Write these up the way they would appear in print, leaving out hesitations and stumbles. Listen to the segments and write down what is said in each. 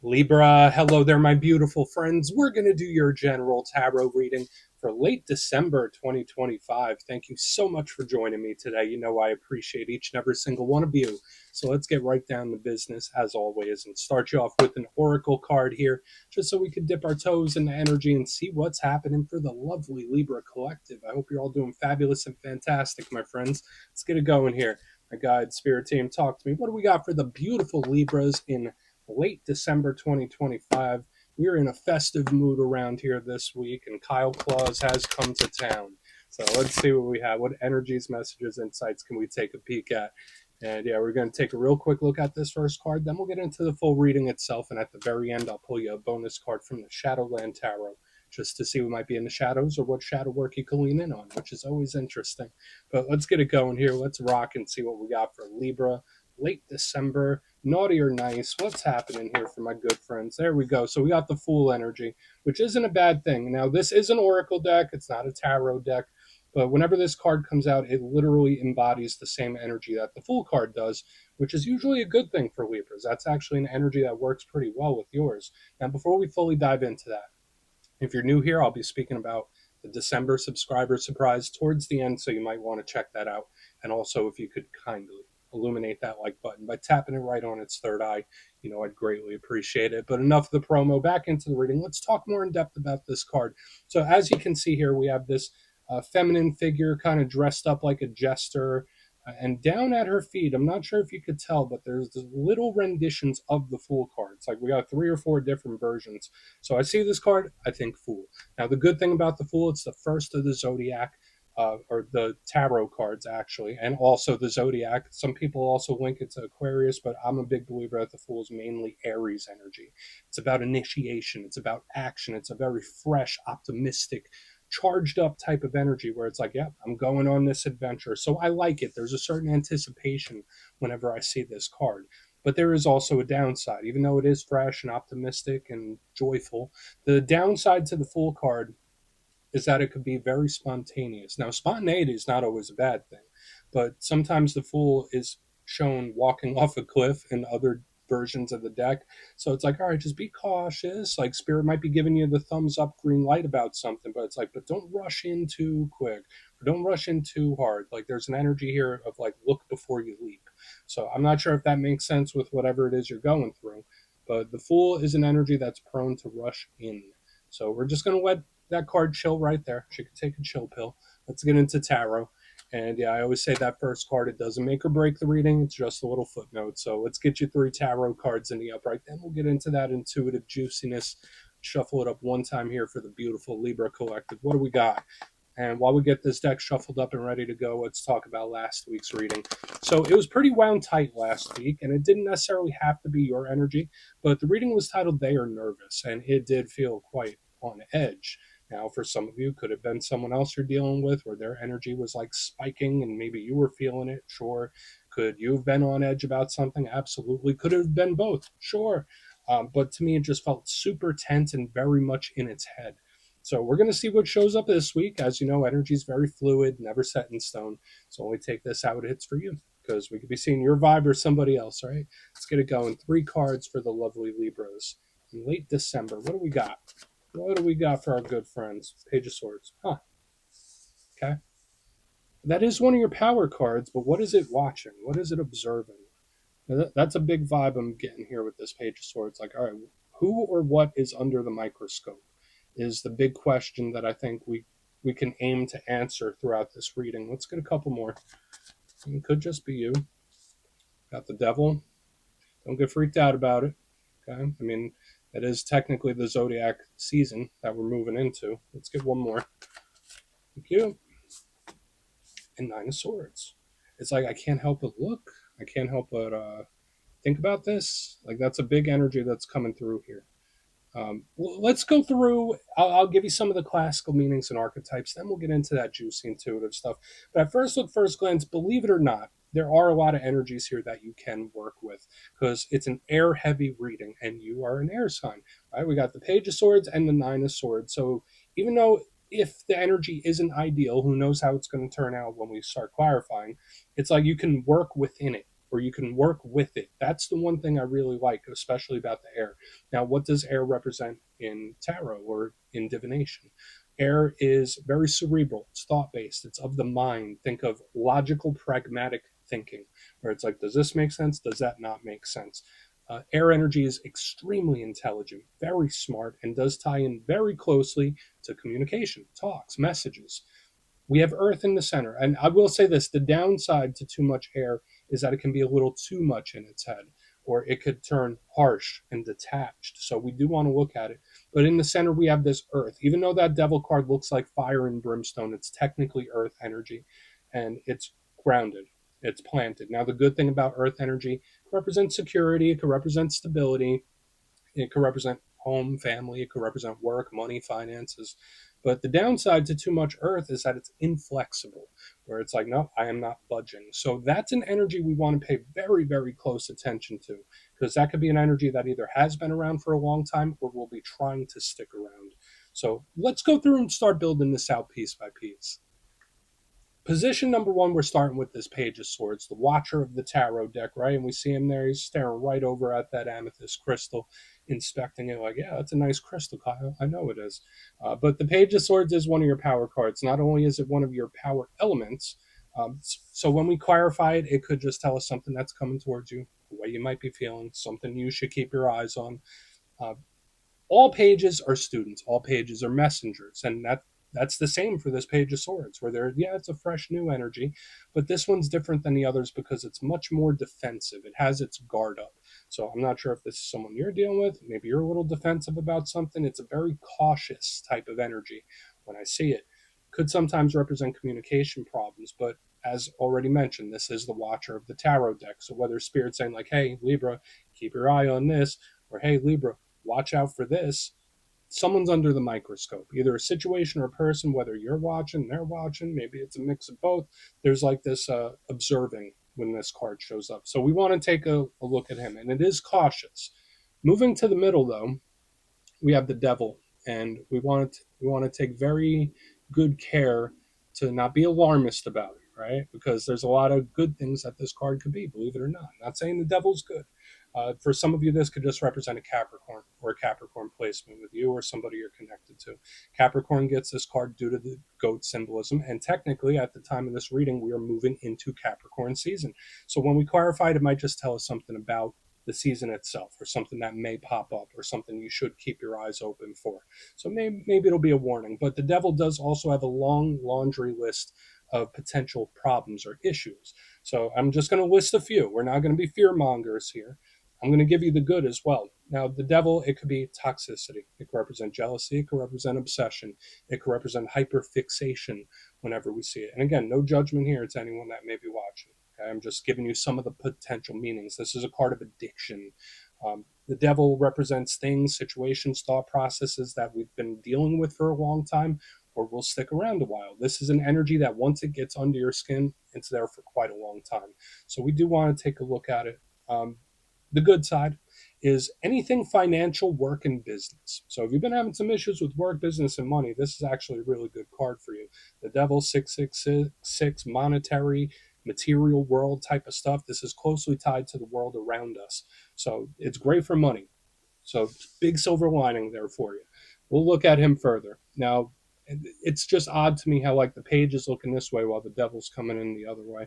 Libra, hello there, my beautiful friends. We're going to do your general tarot reading for late December 2025. Thank you so much for joining me today. You know I appreciate each and every single one of you. So let's get right down to business, as always, and start you off with an oracle card here, just so we can dip our toes in the energy and see what's happening for the lovely Libra collective. I hope you're all doing fabulous and fantastic, my friends. Let's get it going here. My guide, spirit team, talk to me. What do we got for the beautiful Libras in late December 2025. We're in a festive mood around here this week, and Kyle Claus has come to town. So let's see what we have. What energies, messages, insights can we take a peek at? And yeah, we're going to take a real quick look at this first card. Then we'll get into the full reading itself. And at the very end, I'll pull you a bonus card from the Shadowland Tarot, just to see what might be in the shadows or what shadow work you can lean in on, which is always interesting. But let's get it going here. Let's rock and see what we got for Libra. Late December, naughty or nice, what's happening here for my good friends? There we go. So we got the Fool energy, which isn't a bad thing. Now, this is an oracle deck. It's not a tarot deck. But whenever this card comes out, it literally embodies the same energy that the Fool card does, which is usually a good thing for Libras. That's actually an energy that works pretty well with yours. Now, before we fully dive into that, if you're new here, I'll be speaking about the December subscriber surprise towards the end, so you might want to check that out. And also, if you could kindly illuminate that like button by tapping it right on its third eye, I'd greatly appreciate it. But enough of the promo, back into the reading. Let's talk more in depth about this card. So as you can see here, we have this feminine figure kind of dressed up like a jester, and down at her feet, I'm not sure if you could tell, but there's little renditions of the Fool cards. Like, we got 3 or 4 different versions. So I see this card, I think Fool. Now, the good thing about the Fool, it's the first of the Zodiac, or the tarot cards, actually, and also the Zodiac. Some people also link it to Aquarius, but I'm a big believer that the Fool is mainly Aries energy. It's about initiation. It's about action. It's a very fresh, optimistic, charged up type of energy where it's like, yeah, I'm going on this adventure. So I like it. There's a certain anticipation whenever I see this card. But there is also a downside. Even though it is fresh and optimistic and joyful, the downside to the Fool card is that it could be very spontaneous. Now, spontaneity is not always a bad thing, but sometimes the Fool is shown walking off a cliff in other versions of the deck. So it's like, all right, just be cautious. Like, Spirit might be giving you the thumbs up green light about something, but it's like, but don't rush in too quick, or don't rush in too hard. Like, there's an energy here of like, look before you leap. So I'm not sure if that makes sense with whatever it is you're going through, but the Fool is an energy that's prone to rush in. So we're just going to let that card chill right there. She could take a chill pill. Let's get into tarot. And yeah, I always say that first card, it doesn't make or break the reading. It's just a little footnote. So let's get you 3 tarot cards in the upright. Then we'll get into that intuitive juiciness. Shuffle it up one time here for the beautiful Libra collective. What do we got? And while we get this deck shuffled up and ready to go, let's talk about last week's reading. So it was pretty wound tight last week, and it didn't necessarily have to be your energy, but the reading was titled They Are Nervous, and it did feel quite on edge. Now, for some of you, could have been someone else you're dealing with where their energy was like spiking and maybe you were feeling it. Sure. Could you have been on edge about something? Absolutely. Could have been both. Sure. But to me, it just felt super tense and very much in its head. So we're going to see what shows up this week. As you know, energy is very fluid, never set in stone. So only take this how it hits for you, because we could be seeing your vibe or somebody else, right? Let's get it going. 3 cards for the lovely Libras. In late December, what do we got? What do we got for our good friends? Page of Swords. Huh. Okay. That is one of your power cards, but what is it watching? What is it observing? That's a big vibe I'm getting here with this Page of Swords. Like, all right, who or what is under the microscope is the big question that I think we can aim to answer throughout this reading. Let's get a couple more. It could just be you. Got the Devil. Don't get freaked out about it. Okay. I mean, it is technically the Zodiac season that we're moving into. Let's get one more. Thank you. And 9 of Swords. It's like, I can't help but look. I can't help but think about this. Like, that's a big energy that's coming through here. Let's go through. I'll give you some of the classical meanings and archetypes. Then we'll get into that juicy intuitive stuff. But at first look, first glance, believe it or not, there are a lot of energies here that you can work with, because it's an air-heavy reading, and you are an air sign. Right? We got the Page of Swords and the 9 of Swords. So even though if the energy isn't ideal, who knows how it's going to turn out when we start clarifying, it's like you can work within it. or you can work with it. That's the one thing I really like, especially about the air. Now, what does air represent in tarot or in divination? Air is very cerebral, it's thought based, it's of the mind. Think of logical, pragmatic thinking, where it's like, does this make sense? Does that not make sense? Air energy is extremely intelligent, very smart, and does tie in very closely to communication, talks, messages. We have earth in the center. And I will say this, the downside to too much air is that it can be a little too much in its head, or it could turn harsh and detached. So we do want to look at it. But in the center, we have this earth. Even though that devil card looks like fire and brimstone, it's technically earth energy, and it's grounded. It's planted. Now, the good thing about earth energy, it represents security, it can represent stability, it could represent home, family, it could represent work, money, finances. But the downside to too much earth is that it's inflexible, where it's like, no, I am not budging. So that's an energy we want to pay very, very close attention to, because that could be an energy that either has been around for a long time or will be trying to stick around. So let's go through and start building this out piece by piece. Position number one, we're starting with this Page of Swords, the Watcher of the Tarot deck, right? And we see him there. He's staring right over at that amethyst crystal, inspecting it like, yeah, that's a nice crystal, Kyle. I know it is. But the Page of Swords is one of your power cards. Not only is it one of your power elements, so when we clarify it, it could just tell us something that's coming towards you, the way you might be feeling, something you should keep your eyes on. Uh, all pages are students, all pages are messengers, and that's the same for this Page of Swords, where it's a fresh new energy, but this one's different than the others because it's much more defensive. It has its guard up. So I'm not sure if this is someone you're dealing with. Maybe you're a little defensive about something. It's a very cautious type of energy when I see it. Could sometimes represent communication problems, but as already mentioned, this is the Watcher of the Tarot deck. So whether Spirit's saying like, hey, Libra, keep your eye on this, or hey, Libra, watch out for this, someone's under the microscope, either a situation or a person, whether you're watching, they're watching, maybe it's a mix of both. There's like this observing when this card shows up. So we want to take a look at him, and it is cautious. Moving to the middle, though, we have the devil, and we want to take very good care to not be alarmist about it, right? Because there's a lot of good things that this card could be, believe it or not. I'm not saying the devil's good. For some of you, this could just represent a Capricorn or a Capricorn placement with you or somebody you're connected to. Capricorn gets this card due to the goat symbolism, and technically, at the time of this reading, we are moving into Capricorn season. So when we clarify it, it might just tell us something about the season itself, or something that may pop up, or something you should keep your eyes open for. So maybe it'll be a warning. But the devil does also have a long laundry list of potential problems or issues. So I'm just going to list a few. We're not going to be fear mongers here. I'm going to give you the good as well. Now, the devil, it could be toxicity. It could represent jealousy. It could represent obsession. It could represent hyperfixation whenever we see it. And again, no judgment here to anyone that may be watching. Okay? I'm just giving you some of the potential meanings. This is a card of addiction. The devil represents things, situations, thought processes that we've been dealing with for a long time or will stick around a while. This is an energy that once it gets under your skin, it's there for quite a long time. So we do want to take a look at it. The good side is anything financial, work, and business. So if you've been having some issues with work, business, and money, this is actually a really good card for you. The Devil 666, monetary, material world type of stuff. This is closely tied to the world around us. So it's great for money. So big silver lining there for you. We'll look at him further. Now, it's just odd to me how like the page is looking this way while the devil's coming in the other way.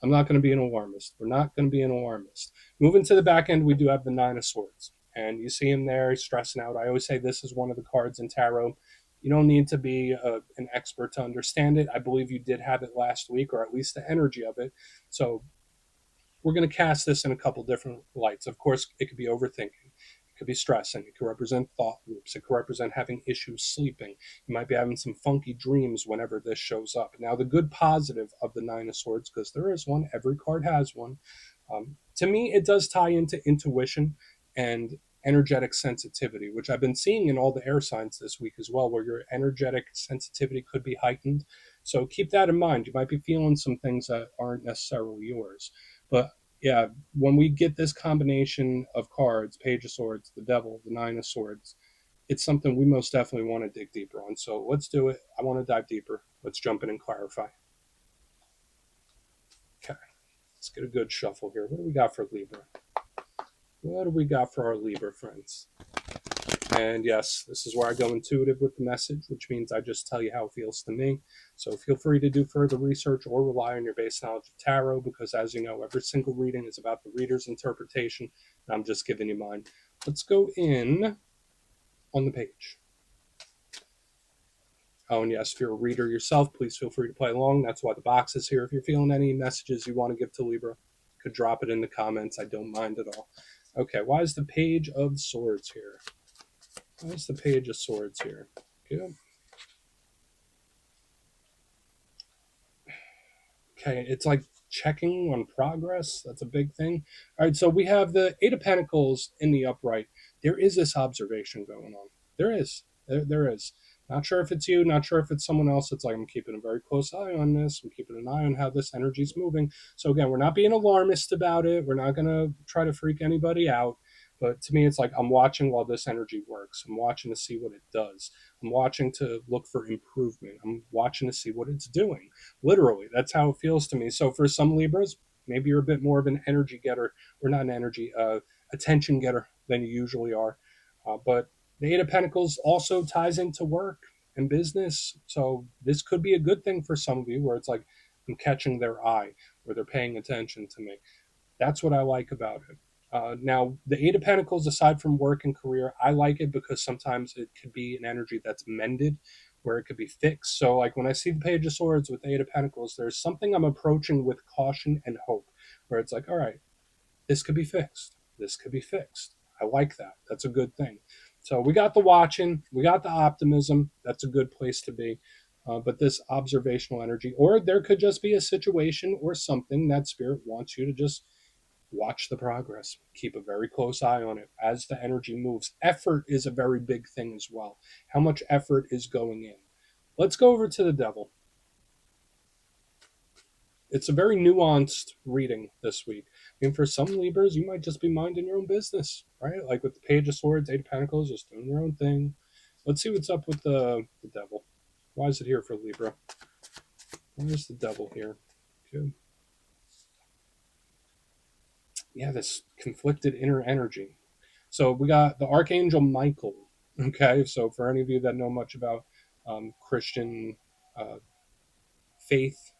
I'm not going to be an alarmist. We're not going to be an alarmist. Moving to the back end, we do have the Nine of Swords. And you see him there, he's stressing out. I always say this is one of the cards in tarot. You don't need to be an expert to understand it. I believe you did have it last week, or at least the energy of it. So we're going to cast this in a couple different lights. Of course, it could be overthinking. It could be stressing. It could represent thought loops. It could represent having issues sleeping. You might be having some funky dreams whenever this shows up. Now, the good positive of the Nine of Swords, because there is one, every card has one. To me, it does tie into intuition and energetic sensitivity, which I've been seeing in all the air signs this week as well, where your energetic sensitivity could be heightened. So keep that in mind. You might be feeling some things that aren't necessarily yours. But yeah, when we get this combination of cards, Page of Swords, the Devil, the Nine of Swords, it's something we most definitely want to dig deeper on. So let's do it. I want to dive deeper. Let's jump in and clarify. Okay. Let's get a good shuffle here. What do we got for Libra? What do we got for our Libra friends? And yes, this is where I go intuitive with the message, which means I just tell you how it feels to me. So feel free to do further research or rely on your base knowledge of tarot, because as you know, every single reading is about the reader's interpretation, and I'm just giving you mine. Let's go in on the page. Oh, and yes, if you're a reader yourself, please feel free to play along. That's why the box is here. If you're feeling any messages you want to give to Libra, you could drop it in the comments. I don't mind at all. Okay, why is the Page of Swords here? Why is the Page of Swords here? Good. Okay, it's like checking on progress. That's a big thing. All right, so we have the Eight of Pentacles in the upright. There is this observation going on. There is. There is. Not sure if it's you, not sure if it's someone else. It's like I'm keeping a very close eye on this. I'm keeping an eye on how this energy is moving. So again, we're not being alarmist about it. We're not going to try to freak anybody out. But to me, it's like I'm watching while this energy works. I'm watching to see what it does. I'm watching to look for improvement. I'm watching to see what it's doing. Literally, that's how it feels to me. So for some Libras, maybe you're a bit more of an energy getter, or not an energy, attention getter than you usually are. But the Eight of Pentacles also ties into work and business. So this could be a good thing for some of you, where it's like I'm catching their eye, or they're paying attention to me. That's what I like about it. Now, the Eight of Pentacles, aside from work and career, I like it because sometimes it could be an energy that's mended, where it could be fixed. So, like when I see the Page of Swords with the Eight of Pentacles, there's something I'm approaching with caution and hope, where it's like, all right, this could be fixed. This could be fixed. I like that. That's a good thing. So we got the watching, we got the optimism. That's a good place to be. But this observational energy, or there could just be a situation or something that Spirit wants you to just watch the progress. Keep a very close eye on it as the energy moves. Effort is a very big thing as well. How much effort is going in? Let's go over to the Devil. It's a very nuanced reading this week. I mean, for some Libras, you might just be minding your own business, right? Like with the Page of Swords, Eight of Pentacles, just doing your own thing. Let's see what's up with the Devil. Why is it here for Libra? Why is the Devil here? Good. Yeah, this conflicted inner energy. So we got the Archangel Michael. Okay, so for any of you that know much about Christian faith,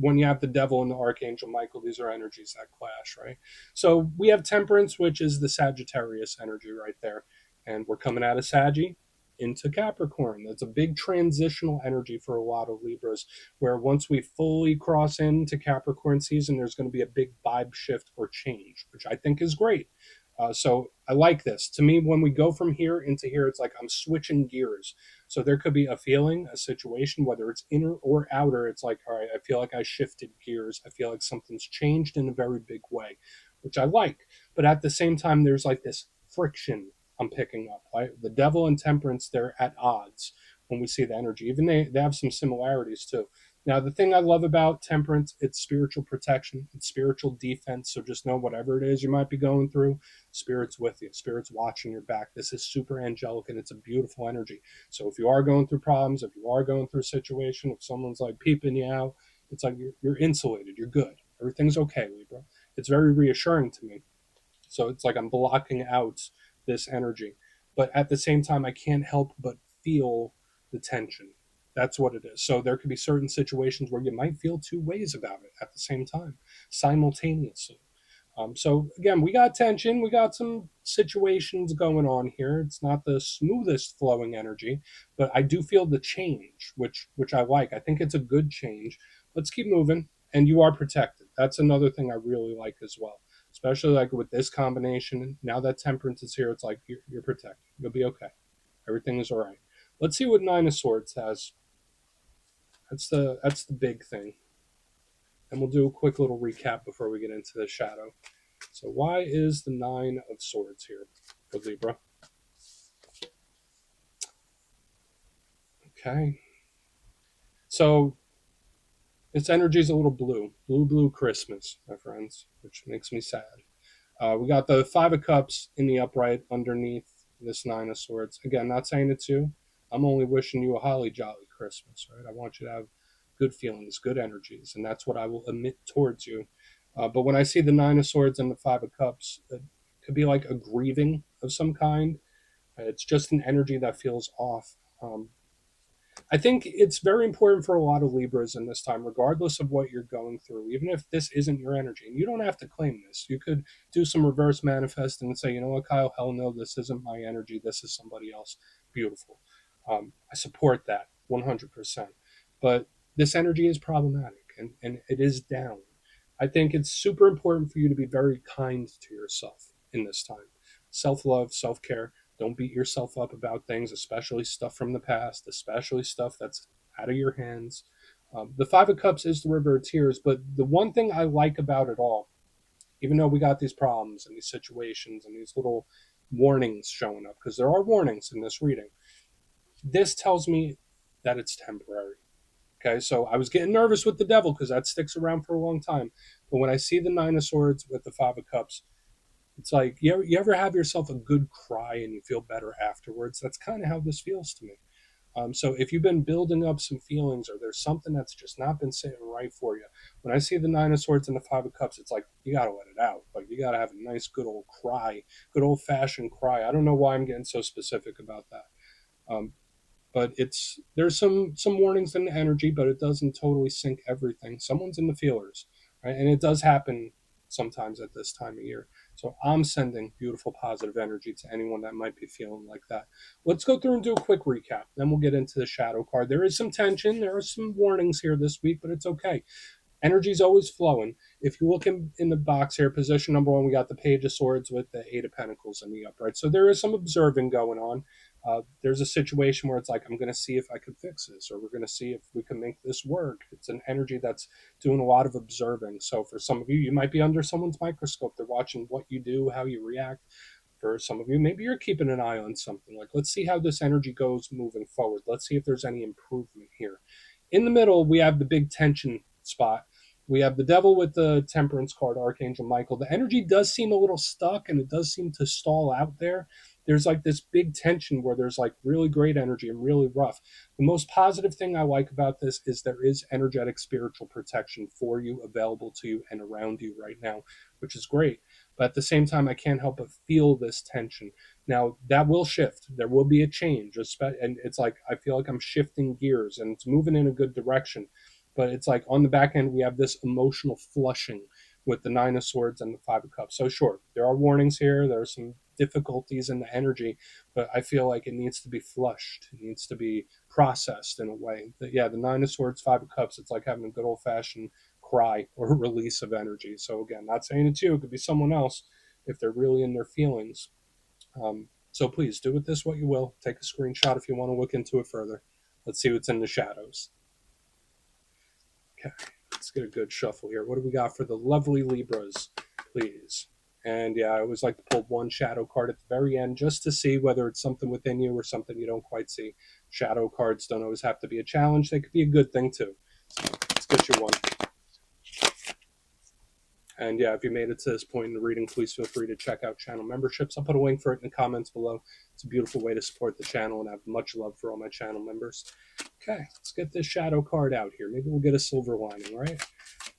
when you have the Devil and the Archangel Michael, these are energies that clash, right? So we have Temperance, which is the Sagittarius energy right there. And we're coming out of Saggy into Capricorn. That's a big transitional energy for a lot of Libras, where once we fully cross into Capricorn season, there's going to be a big vibe shift or change, which I think is great. So I like this. To me, when we go from here into here, it's like I'm switching gears. So there could be a feeling, a situation, whether it's inner or outer. It's like, all right, I feel like I shifted gears. I feel like something's changed in a very big way, which I like. But at the same time, there's like this friction I'm picking up. Right? The Devil and Temperance, they're at odds when we see the energy. Even they have some similarities too. Now, the thing I love about Temperance, it's spiritual protection, it's spiritual defense. So just know whatever it is you might be going through, Spirit's with you. Spirit's watching your back. This is super angelic, and it's a beautiful energy. So if you are going through problems, if you are going through a situation, if someone's like peeping you out, it's like you're insulated. You're good. Everything's okay, Libra. It's very reassuring to me. So it's like I'm blocking out this energy. But at the same time, I can't help but feel the tension. That's what it is. So there could be certain situations where you might feel two ways about it at the same time, simultaneously. So again, we got tension, we got some situations going on here. It's not the smoothest flowing energy, but I do feel the change, which I like. I think it's a good change. Let's keep moving, and you are protected. That's another thing I really like as well, especially like with this combination. Now that Temperance is here, it's like you're protected. You'll be okay. Everything is all right. Let's see what Nine of Swords has. That's the big thing. And we'll do a quick little recap before we get into the shadow. So why is the Nine of Swords here for Libra? Okay. So its energy is a little blue. Blue Christmas, my friends, which makes me sad. We got the Five of Cups in the upright underneath this Nine of Swords. Again, not saying it's you. I'm only wishing you a holly jolly Christmas, right? I want you to have good feelings, good energies, and that's what I will emit towards you. But when I see the Nine of Swords and the Five of Cups, it could be like a grieving of some kind. It's just an energy that feels off. I think it's very important for a lot of Libras in this time, regardless of what you're going through, even if this isn't your energy. And you don't have to claim this. You could do some reverse manifesting and say, you know what, Kyle, hell no, this isn't my energy. This is somebody else. Beautiful. I support that 100%. But this energy is problematic and it is down. I think it's super important for you to be very kind to yourself in this time. Self love, self care. Don't beat yourself up about things, especially stuff from the past, especially stuff that's out of your hands. The Five of Cups is the River of Tears, but the one thing I like about it all, even though we got these problems and these situations and these little warnings showing up, because there are warnings in this reading, this tells me that it's temporary. Okay, so I was getting nervous with the Devil because that sticks around for a long time. But when I see the Nine of Swords with the Five of Cups, it's like you ever have yourself a good cry and you feel better afterwards? That's kind of how this feels to me. So if you've been building up some feelings or there's something that's just not been sitting right for you, when I see the Nine of Swords and the Five of Cups, it's like you got to let it out. Like you got to have a nice, good old cry, good old fashioned cry. I don't know why I'm getting so specific about that. Um, but there's some warnings in the energy, but it doesn't totally sink everything. Someone's in the feelers, right? And it does happen sometimes at this time of year. So I'm sending beautiful positive energy to anyone that might be feeling like that. Let's go through and do a quick recap. Then we'll get into the shadow card. There is some tension. There are some warnings here this week, but it's okay. Energy is always flowing. If you look in the box here, position number one, we got the Page of Swords with the Eight of Pentacles in the upright. So there is some observing going on. There's a situation where it's like, I'm going to see if I can fix this, or we're going to see if we can make this work. It's an energy that's doing a lot of observing. So for some of you, you might be under someone's microscope. They're watching what you do, how you react. For some of you, maybe you're keeping an eye on something. Like, let's see how this energy goes moving forward. Let's see if there's any improvement here. In the middle, we have the big tension spot. We have the Devil with the Temperance card, Archangel Michael. The energy does seem a little stuck and it does seem to stall out there. There's like this big tension where there's like really great energy and really rough. The most positive thing I like about this is there is energetic spiritual protection for you, available to you and around you right now, which is great. But at the same time, I can't help but feel this tension. Now, that will shift. There will be a change. And it's like I feel like I'm shifting gears and it's moving in a good direction. But it's like on the back end, we have this emotional flushing with the Nine of Swords and the Five of Cups. So sure, there are warnings here. There are some difficulties in the energy, but I feel like it needs to be flushed. It needs to be processed in a way. Yeah, the Nine of Swords, Five of Cups, it's like having a good old-fashioned cry or release of energy. So again, not saying it's you. It could be someone else if they're really in their feelings. So please do with this what you will. Take a screenshot if you want to look into it further. Let's see what's in the shadows. Okay, let's get a good shuffle here. What do we got for the lovely Libras, please? And yeah, I always like to pull one shadow card at the very end just to see whether it's something within you or something you don't quite see. Shadow cards don't always have to be a challenge. They could be a good thing too. So let's get you one. And yeah, if you made it to this point in the reading, please feel free to check out channel memberships. I'll put a link for it in the comments below. It's a beautiful way to support the channel, and I have much love for all my channel members. Okay, let's get this shadow card out here. Maybe we'll get a silver lining, right?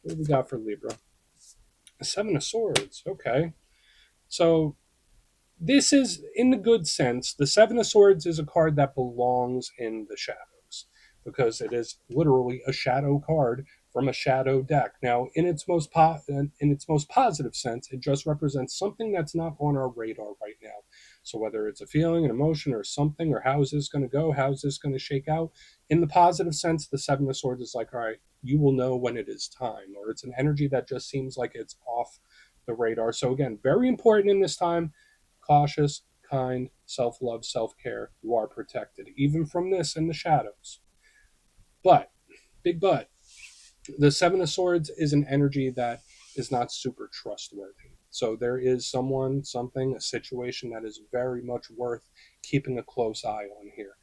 What do we got for Libra? A Seven of Swords. Okay. So this is, in the good sense, the Seven of Swords is a card that belongs in the shadows because it is literally a shadow card from a shadow deck. Now, in its most positive sense, it just represents something that's not on our radar right now. So whether it's a feeling, an emotion, or something, or how is this going to go, how is this going to shake out? In the positive sense, the Seven of Swords is like, all right, you will know when it is time, or it's an energy that just seems like it's off the radar. So again, very important in this time. Cautious, kind, self-love, self-care. You are protected, even from this in the shadows. But, big but, the Seven of Swords is an energy that is not super trustworthy. So there is someone, something, a situation that is very much worth keeping a close eye on here.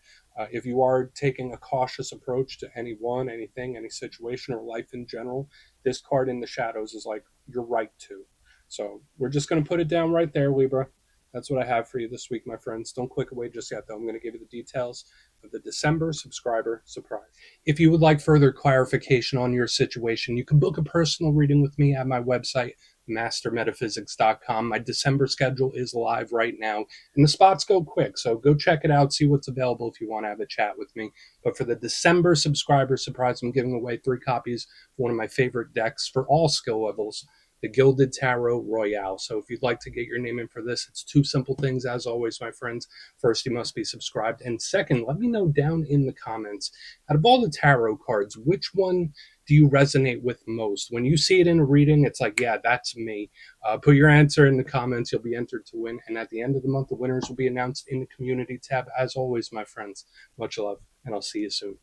If you are taking a cautious approach to anyone, anything, any situation, or life in general, this card in the shadows is like, you're right to. So we're just going to put it down right there, Libra. That's what I have for you this week, my friends. Don't click away just yet, though. I'm going to give you the details of the December subscriber surprise. If you would like further clarification on your situation, you can book a personal reading with me at my website, mastermetaphysics.com. My December schedule is live right now, and the spots go quick, so go check it out, see what's available if you want to have a chat with me. But for the December subscriber surprise, I'm giving away 3 copies of one of my favorite decks for all skill levels, the Gilded Tarot Royale. So if you'd like to get your name in for this, it's 2 simple things, as always, my friends. First, you must be subscribed. And second, let me know down in the comments, out of all the tarot cards, which one do you resonate with most? When you see it in a reading, it's like, yeah, that's me. Put your answer in the comments. You'll be entered to win. And at the end of the month, the winners will be announced in the community tab. As always, my friends, much love, and I'll see you soon.